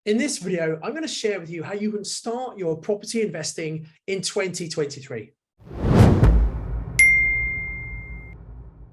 In this video, I'm going to share with you how you can start your property investing in 2023.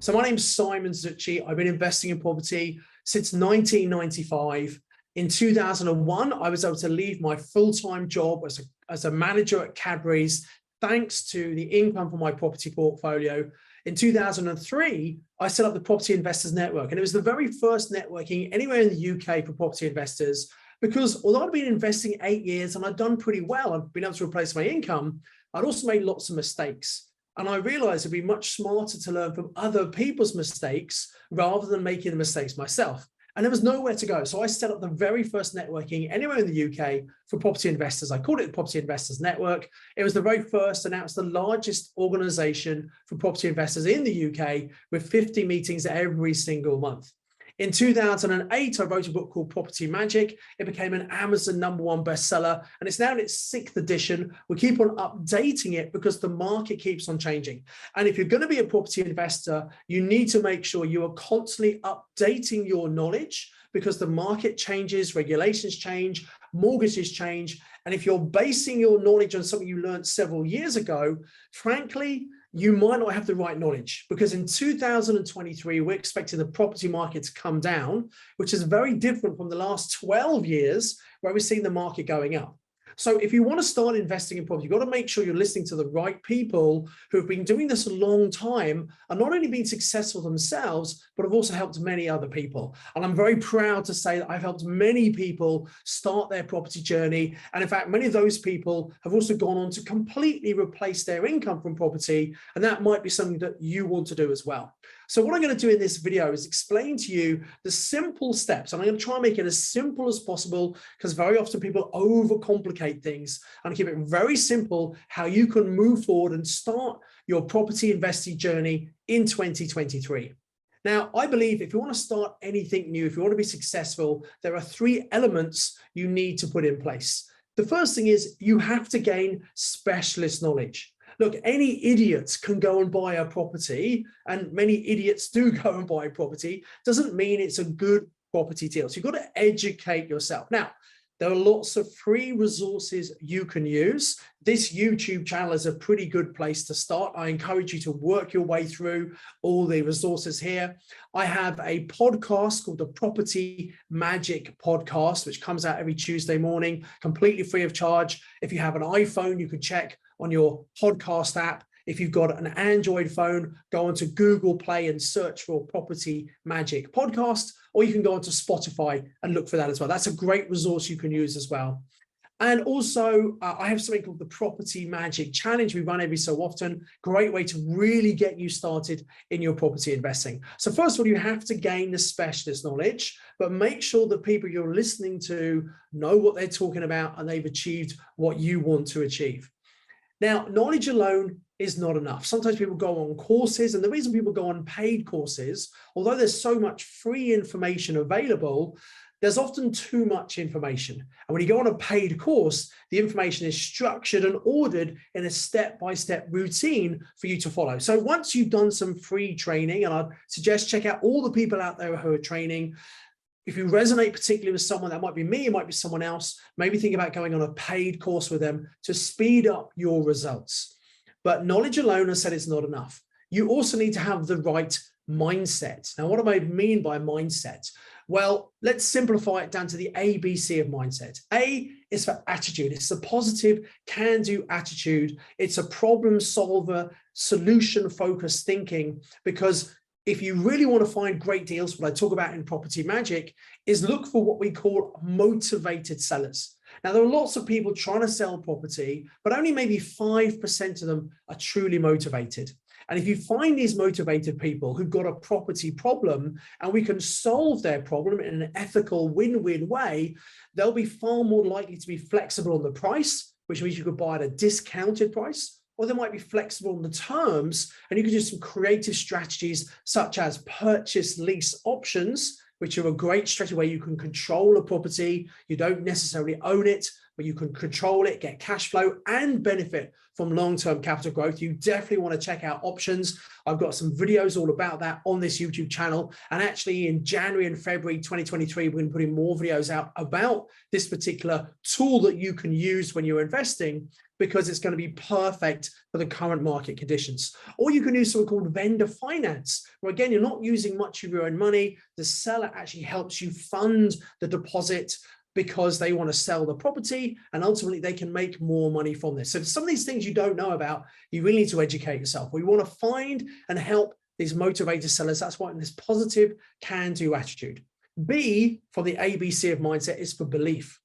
So my name's Simon Zutshi. I've been investing in property since 1995. In 2001, I was able to leave my full-time job as a manager at Cadbury's, thanks to the income from my property portfolio. In 2003, I set up the Property Investors Network, and it was the very first networking anywhere in the UK for property investors. Because although I'd been investing 8 years and I'd done pretty well, I've been able to replace my income, I'd also made lots of mistakes. And I realized it'd be much smarter to learn from other people's mistakes rather than making the mistakes myself. And there was nowhere to go. So I set up the very first networking anywhere in the UK for property investors. I called it the Property Investors Network. It was the very first, and now it's the largest organization for property investors in the UK, with 50 meetings every single month. In 2008, I wrote a book called Property Magic. It became an Amazon #1 bestseller, and it's now in its 6th edition. We keep on updating it because the market keeps on changing. And if you're going to be a property investor, you need to make sure you are constantly updating your knowledge, because the market changes, regulations change, mortgages change. And if you're basing your knowledge on something you learned several years ago, frankly, you might not have the right knowledge, because in 2023, we're expecting the property market to come down, which is very different from the last 12 years where we've seen the market going up. So if you want to start investing in property, you've got to make sure you're listening to the right people who have been doing this a long time and not only been successful themselves, but have also helped many other people. And I'm very proud to say that I've helped many people start their property journey. And in fact, many of those people have also gone on to completely replace their income from property. And that might be something that you want to do as well. So what I'm going to do in this video is explain to you the simple steps, and I'm going to try and make it as simple as possible, because very often people overcomplicate things, and keep it very simple how you can move forward and start your property investing journey in 2023. Now, I believe if you want to start anything new, if you want to be successful, there are 3 elements you need to put in place. The first thing is you have to gain specialist knowledge. Look, any idiots can go and buy a property, and many idiots do go and buy a property. Doesn't mean it's a good property deal. So you've got to educate yourself. Now, there are lots of free resources you can use. This YouTube channel is a pretty good place to start. I encourage you to work your way through all the resources here. I have a podcast called the Property Magic Podcast, which comes out every Tuesday morning, completely free of charge. If you have an iPhone, you can check on your podcast app. If you've got an Android phone, go onto Google Play and search for Property Magic Podcast, or you can go onto Spotify and look for that as well. That's a great resource you can use as well. And also, I have something called the Property Magic Challenge we run every so often. Great way to really get you started in your property investing. So first of all, you have to gain the specialist knowledge, but make sure the people you're listening to know what they're talking about and they've achieved what you want to achieve. Now, knowledge alone is not enough. Sometimes people go on courses, and the reason people go on paid courses, although there's so much free information available, there's often too much information. And when you go on a paid course, the information is structured and ordered in a step-by-step routine for you to follow. So once you've done some free training, and I'd suggest check out all the people out there who are training. If you resonate particularly with someone, that might be me, it might be someone else, maybe think about going on a paid course with them to speed up your results. But knowledge alone, as I said, is not enough. You also need to have the right mindset. Now, what do I mean by mindset? Well, let's simplify it down to the ABC of mindset. A is for attitude. It's a positive, can-do attitude. It's a problem solver, solution-focused thinking, because if you really want to find great deals, what I talk about in Property Magic is look for what we call motivated sellers. Now, there are lots of people trying to sell property, but only maybe 5% of them are truly motivated. And if you find these motivated people who've got a property problem and we can solve their problem in an ethical win-win way, they'll be far more likely to be flexible on the price, which means you could buy at a discounted price, or they might be flexible on the terms, and you can do some creative strategies such as purchase lease options, which are a great strategy where you can control a property. You don't necessarily own it, where you can control it, get cash flow, and benefit from long-term capital growth, you definitely want to check out options. I've got some videos all about that on this YouTube channel. And actually in January and February 2023, we're going to be putting more videos out about this particular tool that you can use when you're investing, because it's going to be perfect for the current market conditions. Or you can use something called vendor finance, where again, you're not using much of your own money. The seller actually helps you fund the deposit because they want to sell the property, and ultimately they can make more money from this. So some of these things you don't know about, you really need to educate yourself. We want to find and help these motivated sellers. That's why in this positive can-do attitude. B, for the ABC of mindset, is for belief.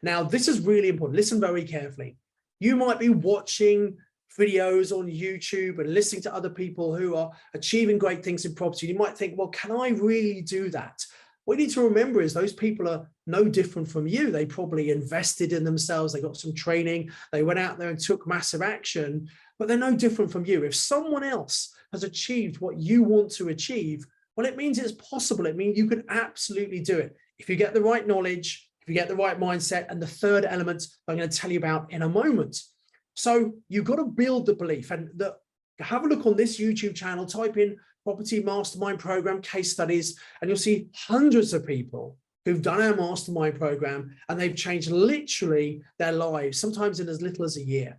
Now, this is really important. Listen very carefully. You might be watching videos on YouTube and listening to other people who are achieving great things in property. You might think, well, can I really do that? What you need to remember is those people are no different from you. They probably invested in themselves. They got some training. They went out there and took massive action, but they're no different from you. If someone else has achieved what you want to achieve, well, it means it's possible. It means you can absolutely do it if you get the right knowledge, if you get the right mindset, and the third element I'm going to tell you about in a moment. So you've got to build the belief, and have a look on this YouTube channel, type in Property Mastermind Program case studies, and you'll see hundreds of people who've done our mastermind program, and they've changed literally their lives, sometimes in as little as a year.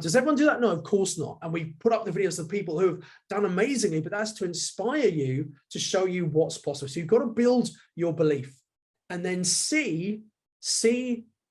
Does everyone do that? No, of course not. And we put up the videos of people who have done amazingly, but that's to inspire you, to show you what's possible. So you've got to build your belief. And then C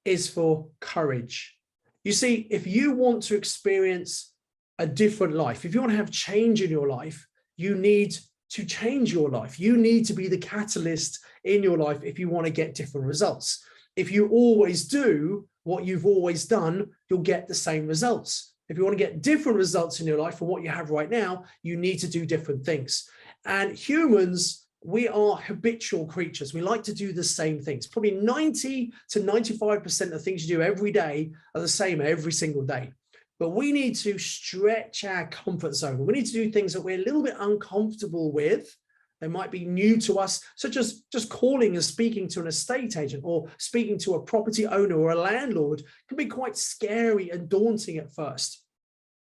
is for courage. You see, if you want to experience a different life, if you want to have change in your life, you need to change your life. You need to be the catalyst in your life if you want to get different results. If you always do what you've always done, you'll get the same results. If you want to get different results in your life from what you have right now, you need to do different things. And humans, we are habitual creatures. We like to do the same things. Probably 90 to 95% of things you do every day are the same every single day. But we need to stretch our comfort zone. We need to do things that we're a little bit uncomfortable with. They might be new to us, such as just calling and speaking to an estate agent, or speaking to a property owner or a landlord. It can be quite scary and daunting at first.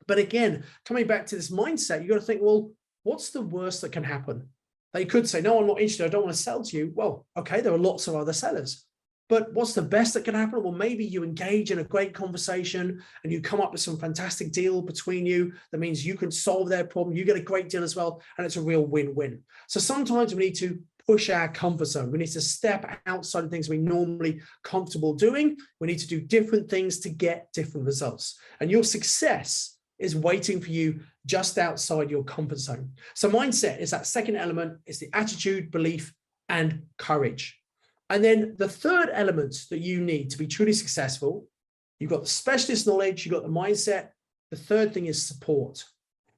But again, coming back to this mindset, you've got to think, well, what's the worst that can happen? They could say, no, I'm not interested. I don't want to sell to you. Well, okay, there are lots of other sellers. But what's the best that can happen? Well, maybe you engage in a great conversation and you come up with some fantastic deal between you. That means you can solve their problem. You get a great deal as well. And it's a real win-win. So sometimes we need to push our comfort zone. We need to step outside of things we're normally comfortable doing. We need to do different things to get different results. And your success is waiting for you just outside your comfort zone. So mindset is that second element. It's the attitude, belief, and courage. And then the third element that you need to be truly successful, you've got the specialist knowledge, you've got the mindset. The third thing is support.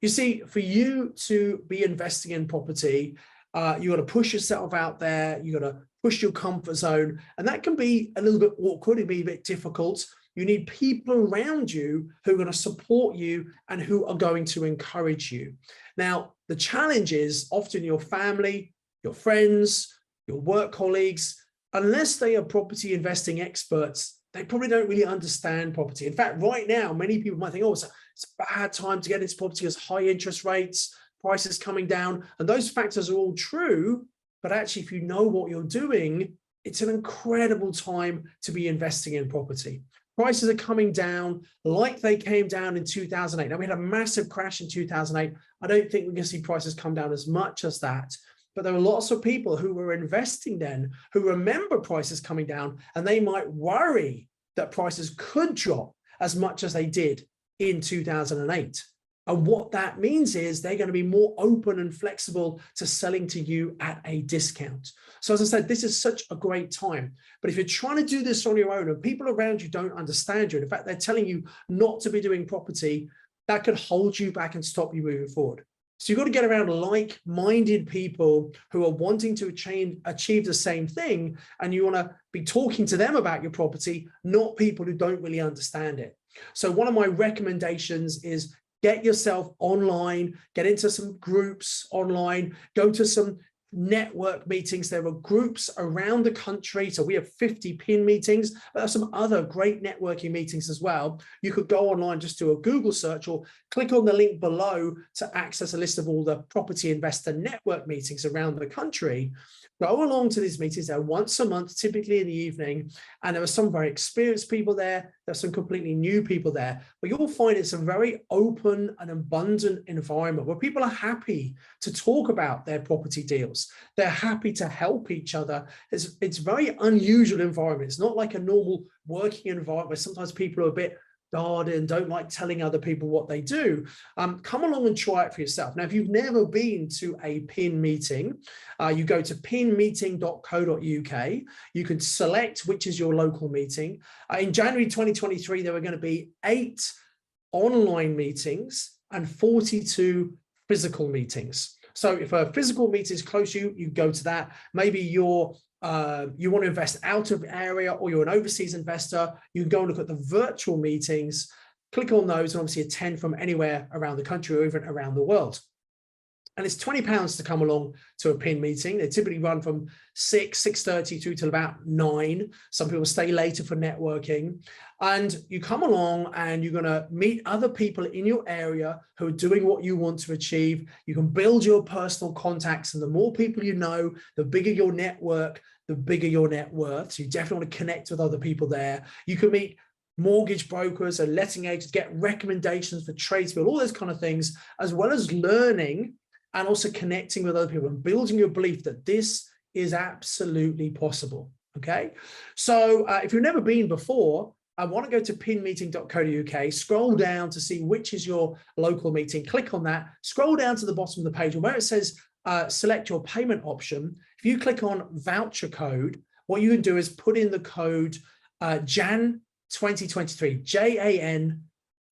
You see, for you to be investing in property, you got to push yourself out there. You got to push your comfort zone. And that can be a little bit awkward. It can be a bit difficult. You need people around you who are going to support you and who are going to encourage you. Now, the challenge is often your family, your friends, your work colleagues, unless they are property investing experts, they probably don't really understand property. In fact, right now, many people might think, oh, it's a bad time to get into property because high interest rates, prices coming down, and those factors are all true. But actually, if you know what you're doing, it's an incredible time to be investing in property. Prices are coming down like they came down in 2008. Now, we had a massive crash in 2008. I don't think we're going to see prices come down as much as that. But there are lots of people who were investing then who remember prices coming down, and they might worry that prices could drop as much as they did in 2008. And what that means is they're going to be more open and flexible to selling to you at a discount. So as I said, this is such a great time. But if you're trying to do this on your own and people around you don't understand you, and in fact, they're telling you not to be doing property, that could hold you back and stop you moving forward. So you've got to get around like-minded people who are wanting to achieve the same thing, and you want to be talking to them about your property, not people who don't really understand it. So one of my recommendations is get yourself online, get into some groups online, go to some network meetings. There are groups around the country. So we have 50 PIN meetings, but there are some other great networking meetings as well. You could go online, just do a Google search or click on the link below to access a list of all the property investor network meetings around the country. Go along to these meetings. They're once a month, typically in the evening, and there are some very experienced people there. There's some completely new people there, but you'll find it's a very open and abundant environment where people are happy to talk about their property deals. They're happy to help each other. It's a very unusual environment. It's not like a normal working environment where sometimes people are a bit guarded and don't like telling other people what they do. Come along and try it for yourself. Now, if you've never been to a PIN meeting, you go to pinmeeting.co.uk. You can select which is your local meeting. In January 2023, there were going to be 8 online meetings and 42 physical meetings. So if a physical meeting is close to you, you go to that. Maybe you want to invest out of area, or you're an overseas investor, you can go and look at the virtual meetings, click on those, and obviously attend from anywhere around the country or even around the world. And it's £20 to come along to a PIN meeting. They typically run from 6:30 through till about 9. Some people stay later for networking. And you come along and you're going to meet other people in your area who are doing what you want to achieve. You can build your personal contacts, and the more people you know, the bigger your network, the bigger your net worth. So you definitely want to connect with other people there. You can meet mortgage brokers and letting agents, get recommendations for tradespeople, all those kind of things, as well as learning and also connecting with other people and building your belief that this is absolutely possible. Okay. So if you've never been before, I want to go to pinmeeting.co.uk, scroll down to see which is your local meeting, click on that, scroll down to the bottom of the page, and where it says select your payment option, if you click on voucher code, what you can do is put in the code JAN 2023, JAN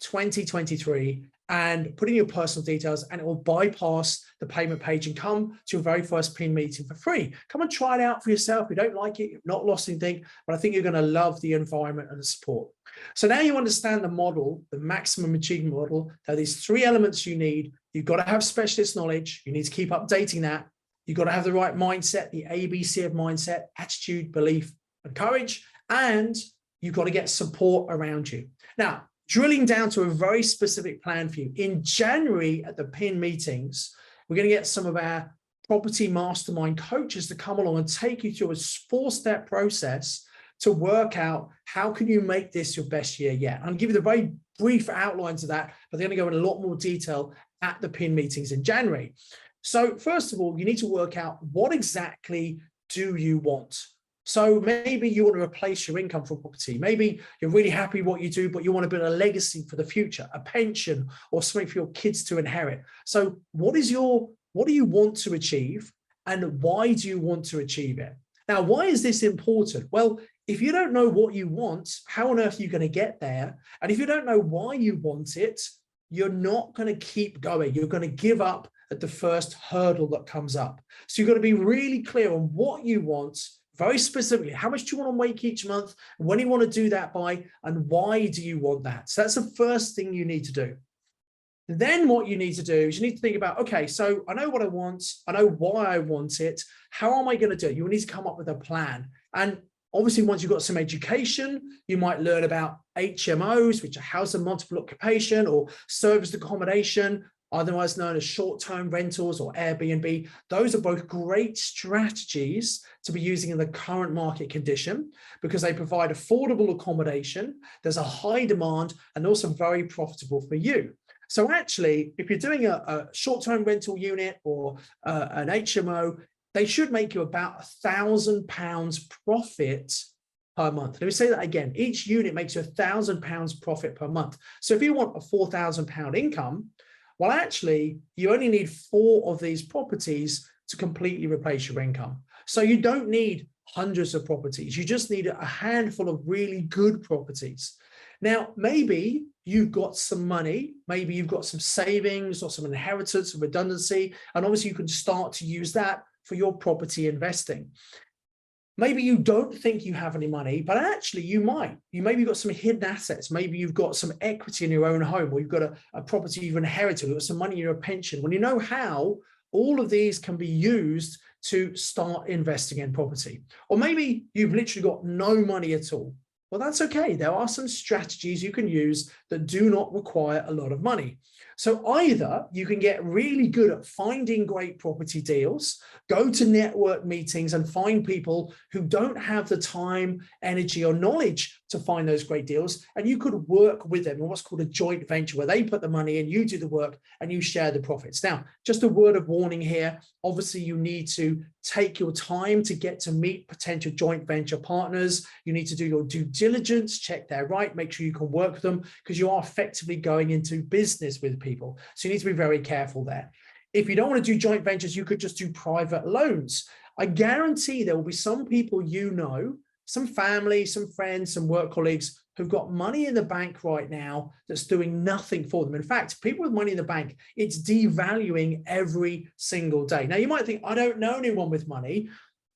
2023, and put in your personal details, and it will bypass the payment page and come to your very first PIN meeting for free. Come and try it out for yourself. If you don't like it, you've not lost anything, but I think you're going to love the environment and the support. So now you understand the model, the maximum achievement model. There are these 3 elements you need. You've got to have specialist knowledge. You need to keep updating that. You've got to have the right mindset, the ABC of mindset, attitude, belief, and courage. And you've got to get support around you. Now, drilling down to a very specific plan for you. In January at the PIN meetings, we're going to get some of our property mastermind coaches to come along and take you through a 4-step process to work out how can you make this your best year yet. I'll give you the very brief outlines of that, but they're going to go in a lot more detail at the PIN meetings in January. So first of all, you need to work out what exactly do you want. So maybe you want to replace your income from property. Maybe you're really happy what you do, but you want to build a legacy for the future, a pension or something for your kids to inherit. So what do you want to achieve, and why do you want to achieve it? Now, why is this important? Well, if you don't know what you want, how on earth are you going to get there? And if you don't know why you want it, you're not going to keep going. You're going to give up at the first hurdle that comes up. So you've got to be really clear on what you want, very specifically. How much do you want to make each month? When do you want to do that by? And why do you want that? So that's the first thing you need to do. Then what you need to do is you need to think about, okay, so I know what I want. I know why I want it. How am I going to do it? You need to come up with a plan. And obviously, once you've got some education, you might learn about HMOs, which are house and multiple occupation, or serviced accommodation, otherwise known as short-term rentals or Airbnb. Those are both great strategies to be using in the current market condition because they provide affordable accommodation. There's a high demand and also very profitable for you. So actually, if you're doing a short-term rental unit or an HMO, they should make you about £1,000 profit per month. Let me say that again. Each unit makes you £1,000 profit per month. So if you want a £4,000 income, well, actually, you only need 4 of these properties to completely replace your income. So you don't need hundreds of properties. You just need a handful of really good properties. Now, maybe you've got some money, maybe you've got some savings or some inheritance or redundancy, and obviously you can start to use that for your property investing. Maybe you don't think you have any money, but actually you might. Maybe you've got some hidden assets. Maybe you've got some equity in your own home, or you've got a property you've inherited, or some money in your pension. When you know how, all of these can be used to start investing in property. Or maybe you've literally got no money at all. Well, that's okay. There are some strategies you can use that do not require a lot of money. So either you can get really good at finding great property deals, go to network meetings and find people who don't have the time, energy, or knowledge to find those great deals, and you could work with them in what's called a joint venture, where they put the money in, you do the work, and you share the profits. Now, just a word of warning here. Obviously, you need to take your time to get to meet potential joint venture partners. You need to do your due diligence, check they're right, make sure you can work with them, because you are effectively going into business with people. So you need to be very careful there. If you don't want to do joint ventures, you could just do private loans. I guarantee there will be some people you know, some family, some friends, some work colleagues who've got money in the bank right now that's doing nothing for them. In fact, people with money in the bank, it's devaluing every single day. Now, you might think, I don't know anyone with money.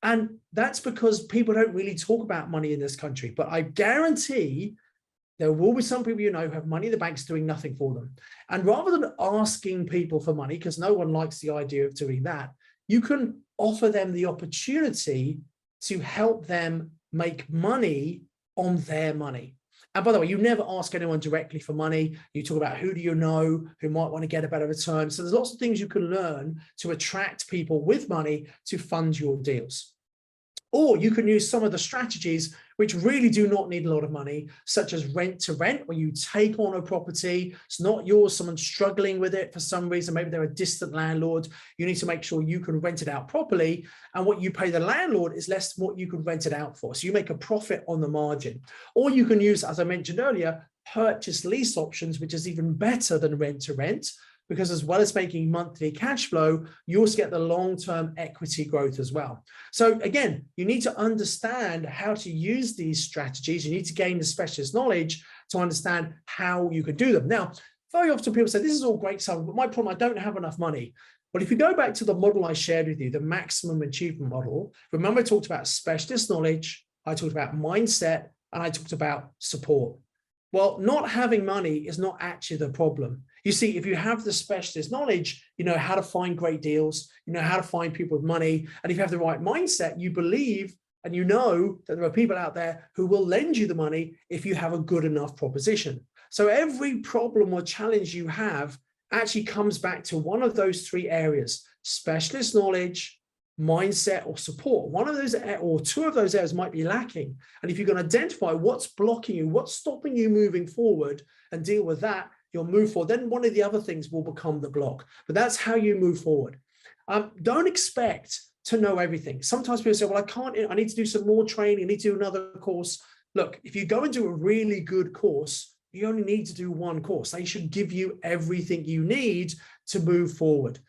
And that's because people don't really talk about money in this country. But I guarantee there will be some people you know who have money in the banks doing nothing for them. And rather than asking people for money, because no one likes the idea of doing that, you can offer them the opportunity to help them make money on their money. And by the way, you never ask anyone directly for money. You talk about who do you know who might want to get a better return. So there's lots of things you can learn to attract people with money to fund your deals. Or you can use some of the strategies which really do not need a lot of money, such as rent to rent, where you take on a property, it's not yours, someone's struggling with it for some reason, maybe they're a distant landlord, you need to make sure you can rent it out properly, and what you pay the landlord is less than what you could rent it out for, so you make a profit on the margin. Or you can use, as I mentioned earlier, purchase lease options, which is even better than rent to rent, because as well as making monthly cash flow, you also get the long-term equity growth as well. So again, you need to understand how to use these strategies. You need to gain the specialist knowledge to understand how you can do them. Now, very often people say, this is all great, Simon, but my problem, I don't have enough money. But if you go back to the model I shared with you, the maximum achievement model, remember I talked about specialist knowledge, I talked about mindset, and I talked about support. Well, not having money is not actually the problem. You see, if you have the specialist knowledge, you know how to find great deals, you know how to find people with money, and if you have the right mindset, you believe and you know that there are people out there who will lend you the money if you have a good enough proposition. So every problem or challenge you have actually comes back to one of those three areas: specialist knowledge, mindset, or support. One of those or two of those areas might be lacking. And if you can identify what's blocking you, what's stopping you moving forward, and deal with that, you'll move forward. Then one of the other things will become the block. But that's how you move forward. Don't expect to know everything. Sometimes people say, well, I need to do some more training, I need to do another course. Look, if you go and do a really good course, you only need to do one course. They should give you everything you need to move forward.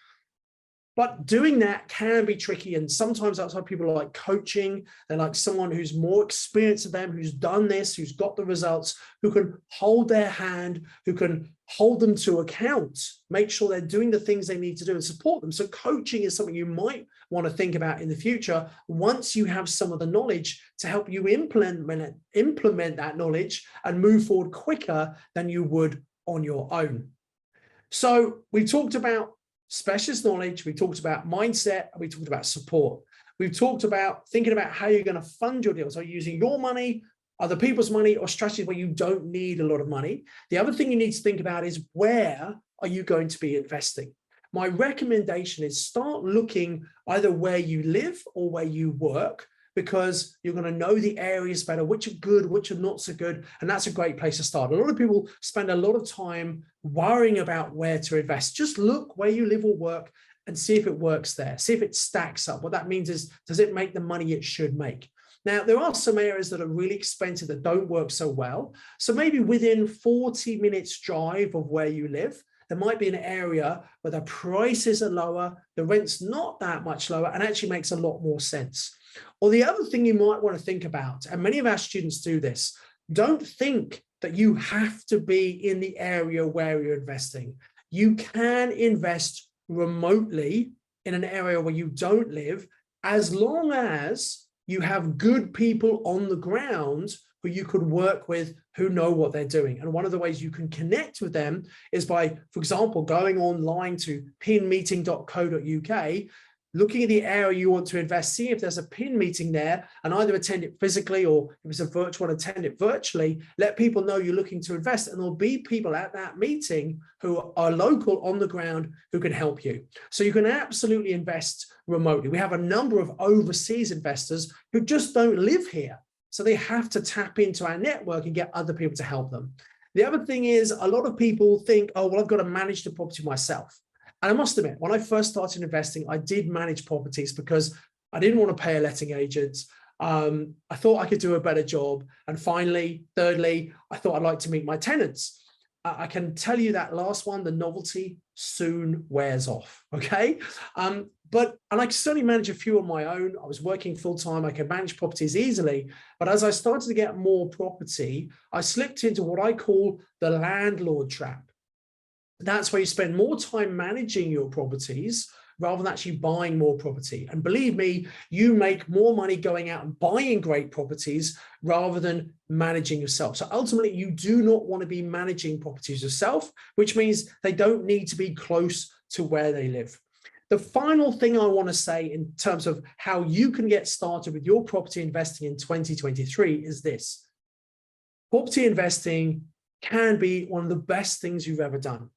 But doing that can be tricky. And sometimes that's why people like coaching. They're like someone who's more experienced than them, who's done this, who's got the results, who can hold their hand, who can hold them to account, make sure they're doing the things they need to do and support them. So coaching is something you might want to think about in the future once you have some of the knowledge to help you implement that knowledge and move forward quicker than you would on your own. So we talked about specialist knowledge, we talked about mindset, and we talked about support. We've talked about thinking about how you're going to fund your deals. Are you using your money, other people's money, or strategies where you don't need a lot of money? The other thing you need to think about is, where are you going to be investing? My recommendation is start looking either where you live or where you work, because you're going to know the areas better, which are good, which are not so good. And that's a great place to start. A lot of people spend a lot of time worrying about where to invest. Just look where you live or work and see if it works there. See if it stacks up. What that means is, does it make the money it should make? Now, there are some areas that are really expensive that don't work so well. So maybe within 40 minutes drive of where you live, there might be an area where the prices are lower, the rent's not that much lower, and actually makes a lot more sense. Or the other thing you might want to think about, and many of our students do this, don't think that you have to be in the area where you're investing. You can invest remotely in an area where you don't live, as long as you have good people on the ground who you could work with, who know what they're doing. And one of the ways you can connect with them is by, for example, going online to pinmeeting.co.uk, looking at the area you want to invest, see if there's a pin meeting there, and either attend it physically, or if it's a virtual, attend it virtually. Let people know you're looking to invest, and there'll be people at that meeting who are local on the ground who can help you. So you can absolutely invest remotely. We have a number of overseas investors who just don't live here, so they have to tap into our network and get other people to help them. The other thing is, a lot of people think, oh, well, I've got to manage the property myself. And I must admit, when I first started investing, I did manage properties because I didn't want to pay a letting agent. I thought I could do a better job. And finally, thirdly, I thought I'd like to meet my tenants. I can tell you that last one, the novelty soon wears off, okay? And I can certainly manage a few on my own. I was working full-time, I could manage properties easily. But as I started to get more property, I slipped into what I call the landlord trap. That's where you spend more time managing your properties rather than actually buying more property. And believe me, you make more money going out and buying great properties rather than managing yourself. So ultimately, you do not want to be managing properties yourself, which means they don't need to be close to where they live. The final thing I want to say in terms of how you can get started with your property investing in 2023 is this. Property investing can be one of the best things you've ever done,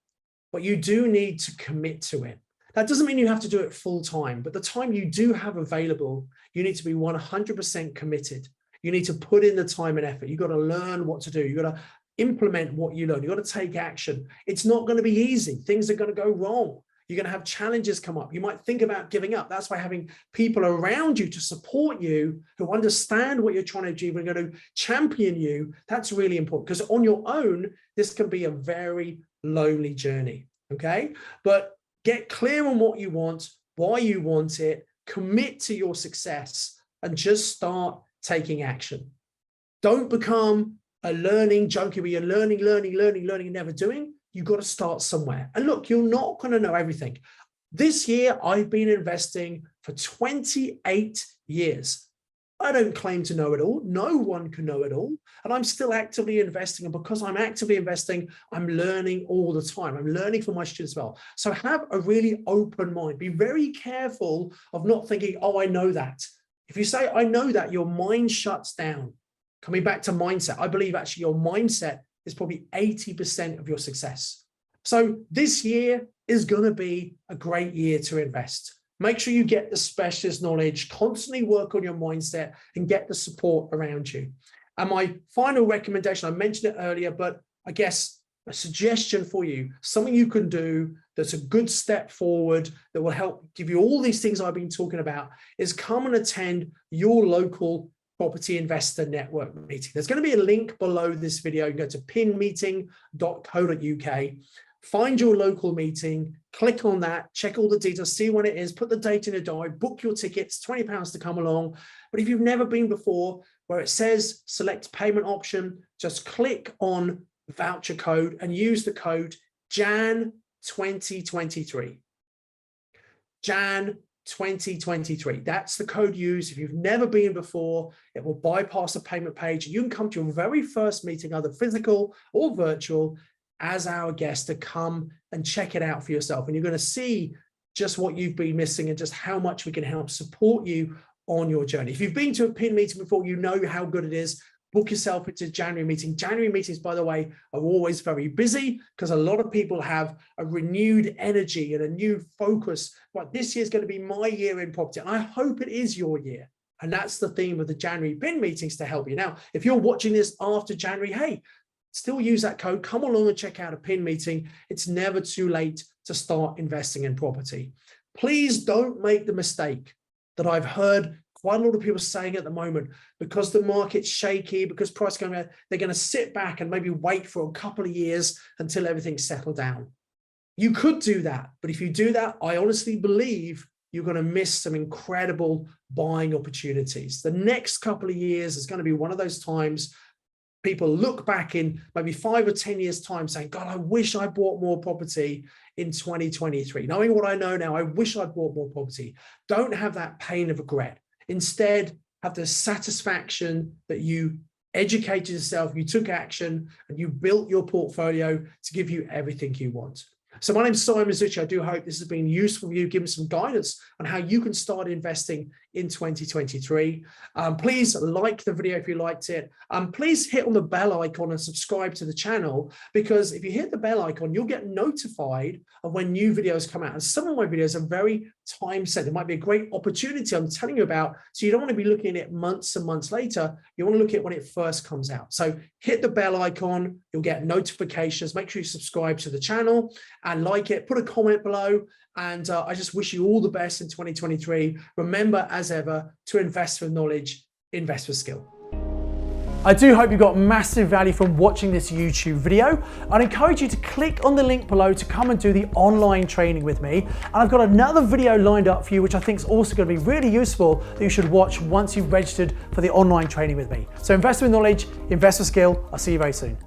but you do need to commit to it. That doesn't mean you have to do it full time, but the time you do have available, you need to be 100% committed. You need to put in the time and effort. You've got to learn what to do. You've got to implement what you learn. You've got to take action. It's not going to be easy. Things are going to go wrong. You're going to have challenges come up. You might think about giving up. That's why having people around you to support you, who understand what you're trying to achieve and are going to champion you, that's really important, because on your own, this can be a very lonely journey, okay? But get clear on what you want, why you want it, commit to your success, and just start taking action. Don't become a learning junkie where you're learning, and never doing. You've got to start somewhere. And look, you're not going to know everything. This year, I've been investing for 28 years. I don't claim to know it all. No one can know it all. And I'm still actively investing. And because I'm actively investing, I'm learning all the time. I'm learning from my students as well. So have a really open mind. Be very careful of not thinking, oh, I know that. If you say, I know that, your mind shuts down. Coming back to mindset, I believe actually your mindset is probably 80% of your success. So this year is going to be a great year to invest. Make sure you get the specialist knowledge, constantly work on your mindset, and get the support around you. And my final recommendation, I mentioned it earlier, but I guess a suggestion for you, something you can do that's a good step forward that will help give you all these things I've been talking about, is come and attend your local Property Investor Network meeting. There's going to be a link below this video. You can go to pinmeeting.co.uk, find your local meeting, click on that, check all the details, see when it is, put the date in a diary, book your tickets, £20 to come along. But if you've never been before, where it says select payment option, just click on voucher code and use the code JAN 2023. JAN 2023. That's the code used. If you've never been before, it will bypass the payment page. You can come to your very first meeting, either physical or virtual, as our guest, to come and check it out for yourself. And you're going to see just what you've been missing and just how much we can help support you on your journey. If you've been to a PIN meeting before, you know how good it is. Book yourself into January meeting. January meetings, by the way, are always very busy because a lot of people have a renewed energy and a new focus. But this year is going to be my year in property. And I hope it is your year. And that's the theme of the January PIN meetings, to help you. Now, if you're watching this after January, hey, still use that code. Come along and check out a PIN meeting. It's never too late to start investing in property. Please don't make the mistake that I've heard quite a lot of people saying at the moment, because the market's shaky, because price going up, they're going to sit back and maybe wait for a couple of years until everything's settled down. You could do that, but if you do that, I honestly believe you're going to miss some incredible buying opportunities. The next couple of years is going to be one of those times people look back in maybe 5 or 10 years' time saying, God, I wish I bought more property in 2023. Knowing what I know now, I wish I'd bought more property. Don't have that pain of regret. Instead, have the satisfaction that you educated yourself, you took action, and you built your portfolio to give you everything you want. So my name's Simon Zutshi. I do hope this has been useful for you, giving some guidance on how you can start investing in 2023. Please like the video if you liked it. Please hit on the bell icon and subscribe to the channel, because if you hit the bell icon, you'll get notified of when new videos come out. And some of my videos are very time set. It might be a great opportunity I'm telling you about. So you don't want to be looking at it months and months later. You want to look at it when it first comes out. So hit the bell icon. You'll get notifications. Make sure you subscribe to the channel and like it. Put a comment below. And I just wish you all the best in 2023. Remember, as ever, to invest for knowledge, invest for skill. I do hope you got massive value from watching this YouTube video. I'd encourage you to click on the link below to come and do the online training with me. And I've got another video lined up for you, which I think is also going to be really useful, that you should watch once you've registered for the online training with me. So invest with knowledge, invest with skill. I'll see you very soon.